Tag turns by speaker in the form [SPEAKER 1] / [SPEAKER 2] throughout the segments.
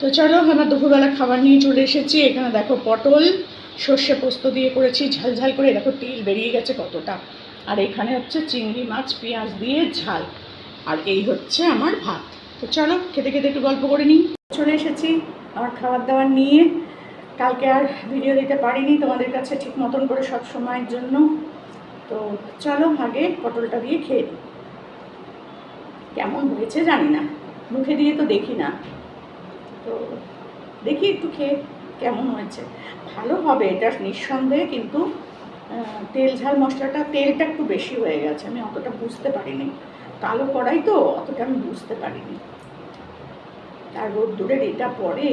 [SPEAKER 1] তো চলো আমার দুপুরবেলা খাবার নিয়ে চলে এসেছি। এখানে দেখো পটল সর্ষে পোস্ত দিয়ে করেছি ঝাল ঝাল করে, দেখো তেল বেরিয়ে গেছে কতটা। আর এখানে হচ্ছে চিংড়ি মাছ পেঁয়াজ দিয়ে ঝাল, আর এই হচ্ছে আমার ভাত। তো চলো খেতে খেতে একটু গল্প করে নিই। চলে এসেছি আমার খাবার দাবার নিয়ে। কালকে আর ভিডিও দিতে পারিনি তোমাদের কাছে ঠিক মতন করে সব সময়ের জন্য। তো চলো আগে পটলটা দিয়ে খেয়ে নিই। কেমন হয়েছে জানি না, মুখে দিয়ে তো দেখি না, তো দেখি একটু খেয়ে কেমন হয়েছে। ভালো হবে এটা নিঃসন্দেহে, কিন্তু তেল ঝাল মশলাটা তেলটা একটু বেশি হয়ে গেছে, আমি অতটা বুঝতে পারিনি। কালো কড়াই তো অতটা আমি বুঝতে পারিনি, আর রোদ্দুরের এটা পরে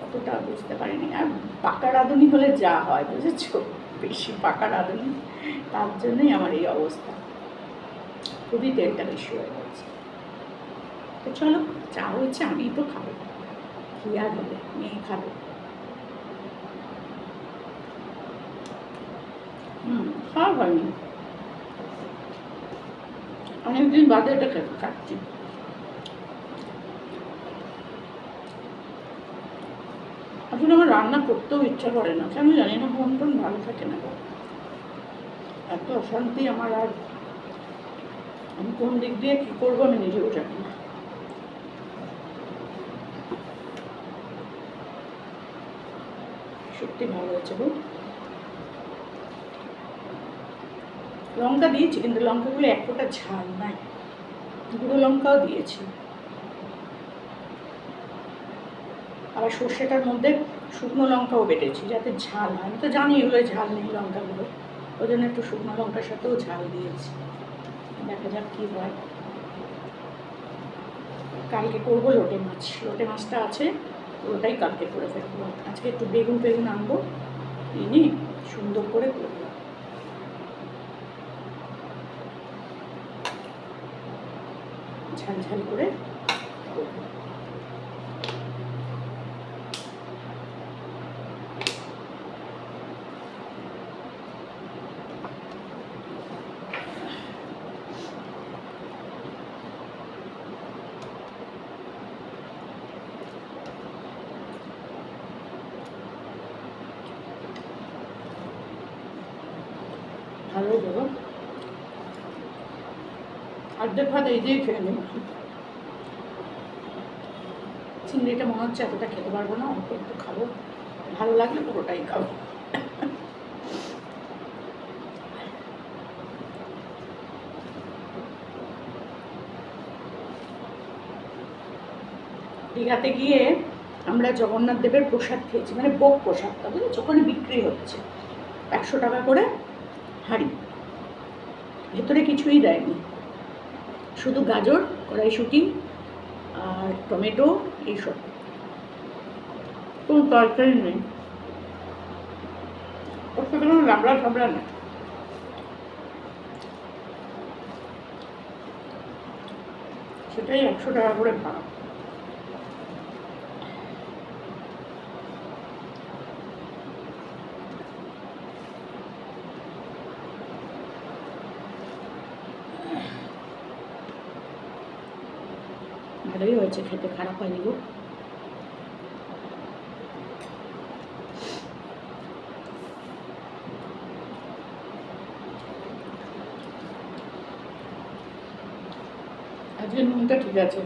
[SPEAKER 1] অতটা বুঝতে পারিনি। আর পাকা রাঁধুনি হলে যা হয় বুঝেছো, বেশি পাকা রাঁধুনি, তার জন্যই আমার এই অবস্থা, খুবই তেলটা বেশি হয়ে গেছে। তো চলো, চা হয়েছে আমি তো খাবো, কি আর হবে, মেয়ে খাবে। খাওয়া হয়নি, অনেকদিন বাদে এটা খাচ্ছি। আসলে আমার রান্না করতেও ইচ্ছা করে না, কেন জানি না, মন টন ভালো থাকে না, এত অশান্তি আমার। আর আমি কোন দিক দিয়ে কী করবো আমি নিজেও জানি না। সত্যি ভালো হয়েছে গো। লঙ্কা দিয়েছি, কিন্তু লঙ্কাগুলো এক ফোঁটা ঝাল নাই, গুঁড়ো লঙ্কাও দিয়েছি। আবার সর্ষেটার মধ্যে শুকনো লঙ্কাও বেটেছি যাতে ঝাল হয়। আমি তো জানি এগুলো ঝাল নেই লঙ্কাগুলো, ওই জন্য একটু শুকনো লঙ্কার সাথেও ঝাল দিয়েছি। দেখা যাক কী হয়। কালকে করবো লোটে মাছ, লোটে মাছটা আছে, ওটাই কালকে করে ফেলবো। আজকে একটু বেগুন ফেগুন আনবো, এনে সুন্দর করে করবো, ঝাল ঝাল করে করবো। ভালো দেবো, অর্ধেক ভাত এই দিয়েই খেয়ে নেব। চিংড়িটা মনে হচ্ছে এতটা খেতে পারবো না, অল্প একটু খাবো, ভালো লাগলে পুরোটাই খাবো। দীঘাতে গিয়ে আমরা জগন্নাথ দেবের প্রসাদ খেয়েছি, মানে ভোগ প্রসাদটা বুঝেছো, ওখানে বিক্রি হচ্ছে 100 টাকা করে হাঁড়ি, ভেতরে কিছুই দেয়নি, শুধু গাজর, কড়াইশুঁটি আর টমেটো, এইসব, কোনো তরকারি নেই, ওর সাথে কোনো লাবড়া ঝাবড়া নেই। সেটাই 100 টাকা করে ভাড়া। ভালোই হয়েছে খেতে, খারাপ হয়নি গো। আজকে নুনটা ঠিক আছে,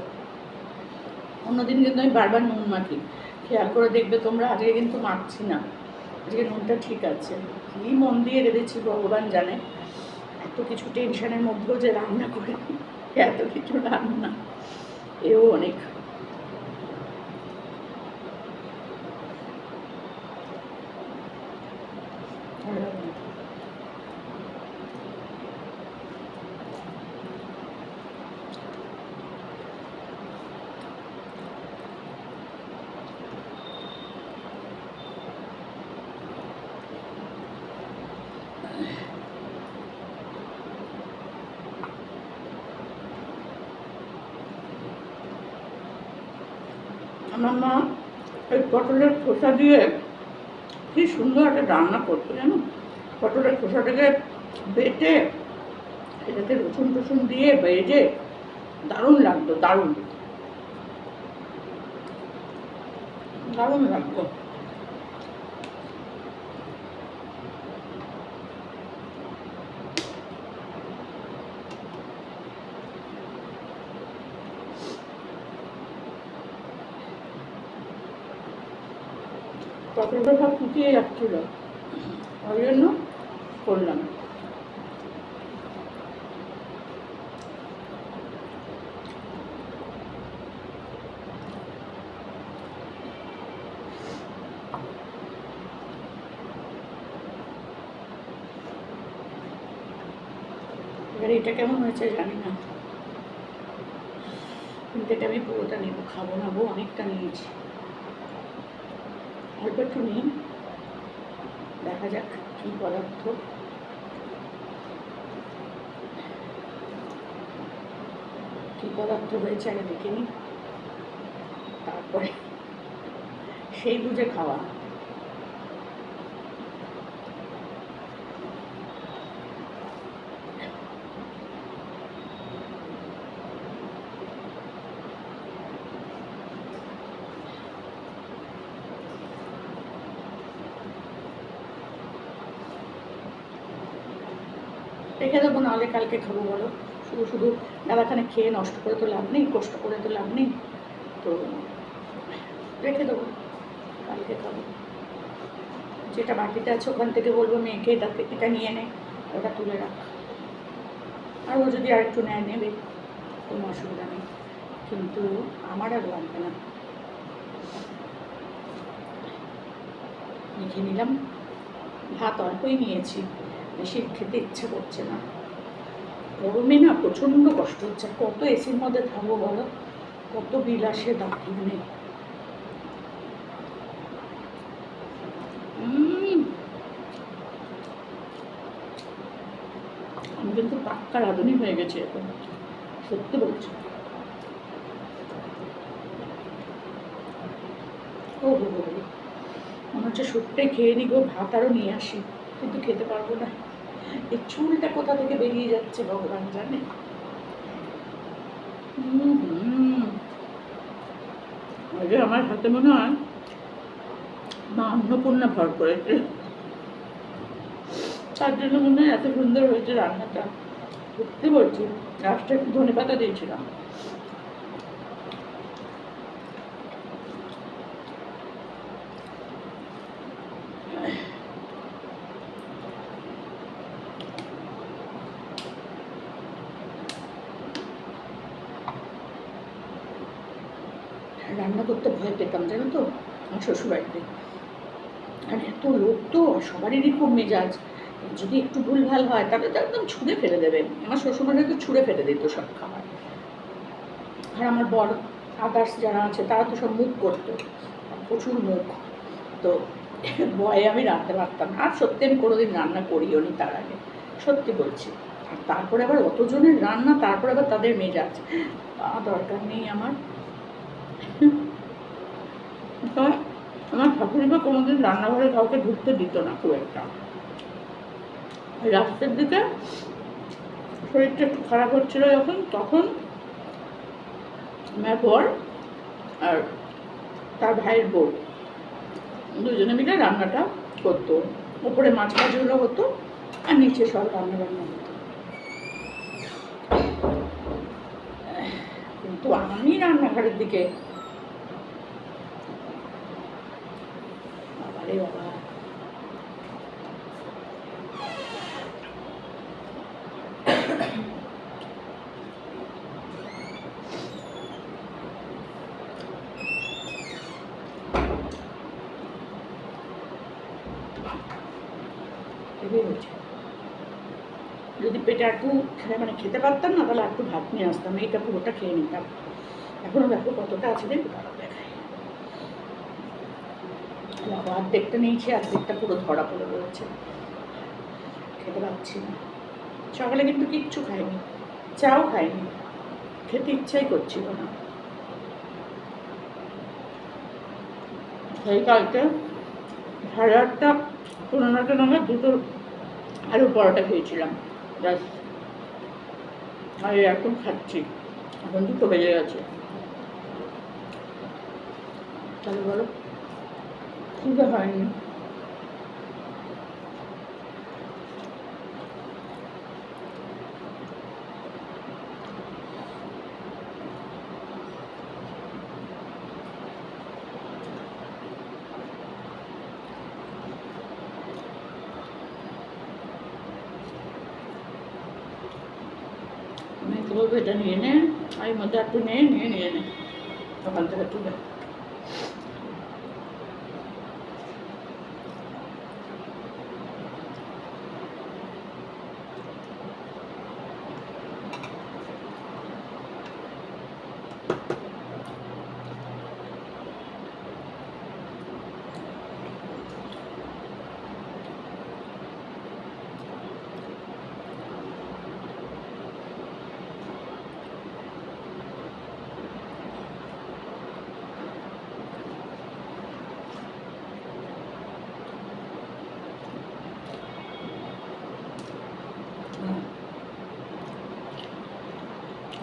[SPEAKER 1] অন্যদিন কিন্তু আমি বারবার নুন মাখি, খেয়াল করে দেখবে তোমরা, আজকে কিন্তু মাখছি না, আজকে নুনটা ঠিক আছে। কি মন দিয়ে রেঁধেছি ভগবান জানে, এত কিছু টেনশনের মধ্যেও যে রান্না করে, এত কিছু রান্না, এও অনেক। আমার মা ওই পটলের খোসা দিয়ে কি সুন্দর একটা রান্না করতো জানো, পটলের খোসাটাকে বেটে এটাতে রসুন টসুন দিয়ে ভেজে দারুণ লাগতো, দারুণ। দারুণ লাগতো। পটলটা সব শুকিয়ে যাচ্ছিল, ওই জন্য করলাম। এবার এটা কেমন হয়েছে জানি না, কিন্তু এটা আমি পুরোটা নেবো, খাবো না গো, অনেকটা নিয়েছি। অল্প একটু নিই, দেখা যাক কী পদার্থ। কী পদার্থ হয়েছে আগে দেখে নিই, তারপরে সেই বুঝে খাওয়া। রেখে দেবো, নাহলে কালকে খাবো বলো। শুধু শুধু দাদাখানে খেয়ে নষ্ট করে তো লাভ নেই, কষ্ট করে তো লাভ নেই, তো রেখে দেবো, কালকে খাবো। যেটা বাকিতে আছে ওখান থেকে বলবো মেয়েকে এটা নিয়ে নে, ওটা তুলে রাখ। আর ও যদি আরেকটু নেয় নেবে, কোনো অসুবিধা নেই, কিন্তু আমার আর লাগবে না। মেখে নিলাম, ভাত অল্পই নিয়েছি, বেশি খেতে ইচ্ছে করছে না। গরমে না প্রচণ্ড কষ্ট হচ্ছে, কত এসির মধ্যে থাকবো বলো, কত বিল আসে দাম মানে। আমি কিন্তু পাক্কা রাঁধুনি হয়ে গেছি এখন, সত্যি বলছি। ও হো হো, মনে হচ্ছে সুটটাই খেয়ে নিগো, ভাত আরও নিয়ে আসি, কিন্তু খেতে পারবো না। এই চুলটা কোথা থেকে বেরিয়ে যাচ্ছে ভগবান জানে। আমার হাতে মনে হয় মা অন্নপূর্ণা ভর করেছে, তার জন্য মনে হয় এত সুন্দর হয়েছে রান্নাটা। সত্যি বলছি, লাস্টে একটু ধনে পাতা দিয়েছিলাম। রান্না করতে ভয় পেতাম জানো তো আমার শ্বশুরবাড়িতে, আর এত লোক তো সবারই খুব মেজাজ, যদি একটু ভুলভাল হয় তাহলে তো একদম ছুঁড়ে ফেলে দেবেন। আমার শ্বশুরবাড়িতে ছুঁড়ে ফেলে দিত সব খাবার। আর আমার বর আদার্স যারা আছে তারা তো সব মুখ করতো, প্রচুর মুখ, তো ভয়ে আমি রাঁধতে পারতাম না। আর সত্যি আমি কোনোদিন রান্না করিও নি তার আগে, সত্যি বলছি। আর তারপরে আবার অতজনের রান্না, তারপরে আবার তাদের মেজাজ, দরকার নেই আমার। আমার শাশুড়িমা কোনোদিন রান্নাঘরে কাউকে ঢুকতে দিত না খুব একটা। রাস্তার দিকে শরীরটা একটু খারাপ হচ্ছিল যখন, তখন আমার বর আর তার ভাইয়ের বউ দুজনে মিলে রান্নাটা করতো। ওপরে মাছ ভাজিগুলো হতো আর নিচে সব রান্না বান্না হতো। কিন্তু আমি রান্নাঘরের দিকে বাবারে বাবা, যদি পেটে একটু মানে খেতে পারতাম না, তাহলে একটু ভাত নিয়ে আসতাম, এইটা পুরোটা খেয়ে নিতাম। এখনো দেখো কতটা আছে, দেখো দেখাই, অর্ধেকটা নিয়েছি, অর্ধেকটা পুরো ধরা পড়ে রয়েছে, খেতে পারছি না। সকালে কিন্তু কিচ্ছু খাইনি, চাও খাইনি, খেতে ইচ্ছাই করছিল না। সেই কালকে 8:30 9:30 নাগাদ দুটো আলু পরোটা খেয়েছিলাম জাস্ট, আর এখন খাচ্ছি, এখন 2টো বেজে গেছে। তাহলে বলো খুঁজে হয়নি। আমি তো বলবো এটা নিয়ে নে, আর এর মধ্যে একটু নিয়ে নে ওখান থেকে তুলে।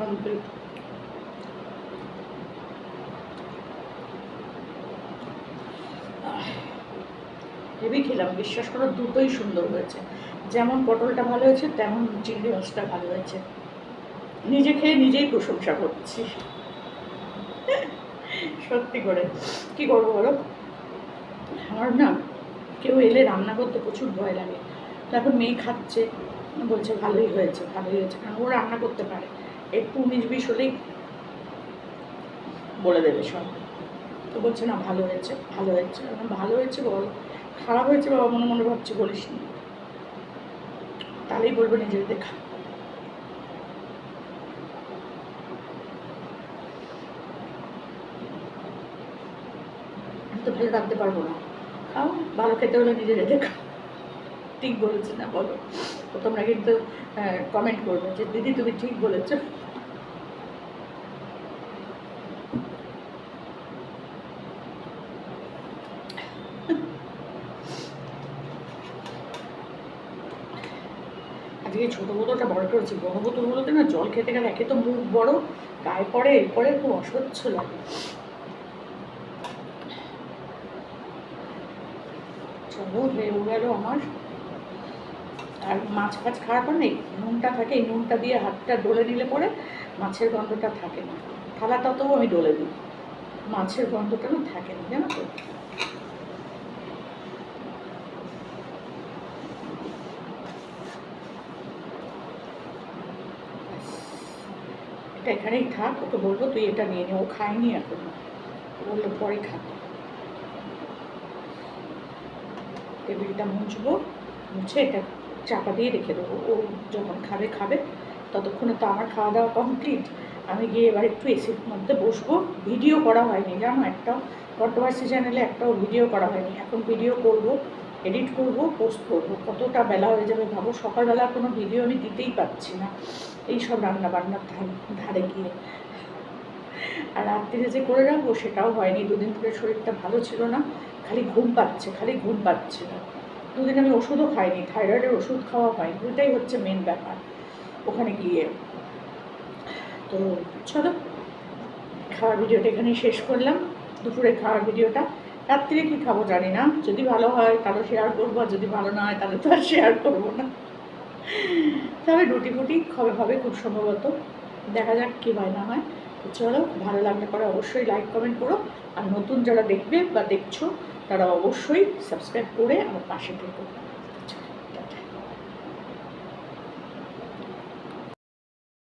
[SPEAKER 1] কমপ্লিট। হেভি খেলাম, বিশ্বাস করো দুটোই সুন্দর হয়েছে। যেমন পটলটা ভালো হয়েছে তেমন চিংড়ি মাছটা ভালো হয়েছে। নিজে খেয়ে নিজেই প্রশংসা করছি সত্যি করে। কি করবো বলো, আমার না কেউ এলে রান্না করতে প্রচুর ভয় লাগে। তারপর মেয়ে খাচ্ছে, বলছে ভালোই হয়েছে ভালোই হয়েছে, কারণ ও রান্না করতে পারে। একটু 19-20 হলেই বলে দেবে সব। তো বলছে না ভালো হয়েছে ভালো হয়েছে। ভালো হয়েছে বল, খারাপ হয়েছে বাবা মনে মনে ভাবছি বলিস নি, তাহলেই বলবো নিজের দেখা। আমি তো ভালো রাখতে পারবো না। খাও, ভালো খেতে হলে নিজের দেখা। ঠিক বলেছে না বলো? তো তোমরা কিন্তু কমেন্ট করবে যে দিদি তুমি ঠিক বলেছো। আজকে ছোটো বোতলটা বড় করেছি, বড় বোতলগুলোতে না জল খেতে গেলে একে তো মুখ বড়, গায়ে পড়ে, এরপরে খুব অস্বচ্ছ লাগে। চলো হয়ে গেল আমার। আর মাছ ফাছ খাওয়ার পর নেই নুনটা থাকে, এই নুনটা দিয়ে হাতটা ডলে নিলে পরে মাছের গন্ধটা থাকে না। থালাটাতেও আমি ডলে দিই, মাছের গন্ধটা না থাকে না, জানো তো। এটা এখানেই থাক, ওকে বলবো তুই এটা নিয়ে নে, ও খায়নি এখন, বললো পরে খাবে। টেবিলটা মুছবো, মুছে এটা চাপা দিয়ে রেখে দেবো, ও যখন খাবে খাবে। ততক্ষণে তো আমার খাওয়া দাওয়া কমপ্লিট। আমি গিয়ে এবার একটু এসির মধ্যে বসবো। ভিডিও করা হয়নি জানো, একটাও কন্ট্রোভার্সি চ্যানেলে একটাও ভিডিও করা হয়নি। এখন ভিডিও করব, এডিট করব, পোস্ট করবো। কতটা বেলা হয়ে যাবে ভাবো, সকালবেলা কোনো ভিডিও আমি দিতেই পারছি না এইসব রান্নাবান্নার ধারে গিয়ে। আর রাত্রিরে যে করে রাখবো সেটাও হয়নি, দুদিন ধরে শরীরটা ভালো ছিল না, খালি ঘুম পাচ্ছে, খালি ঘুম পাচ্ছে না। দুদিন আমি ওষুধও খাইনি, থাইরয়েডের ওষুধ খাওয়া হয়নি, ওইটাই হচ্ছে মেন ব্যাপার ওখানে গিয়ে। তো চলো খাওয়ার ভিডিওটা এখানেই শেষ করলাম, দুপুরে খাওয়ার ভিডিওটা। রাত্রিরে কী খাবো জানি না, যদি ভালো হয় তাহলে শেয়ার করবো, আর যদি ভালো না হয় তাহলে তো আর শেয়ার করবো না। তবে রুটি ফুটি হবে খুব সম্ভবত, দেখা যাক কী হয় না হয়। তো চলো, ভালো লাগলে পরে অবশ্যই লাইক কমেন্ট করো, আর নতুন যারা দেখবে বা দেখছো তারা অবশ্যই সাবস্ক্রাইব করে আমার পাশে থেকো।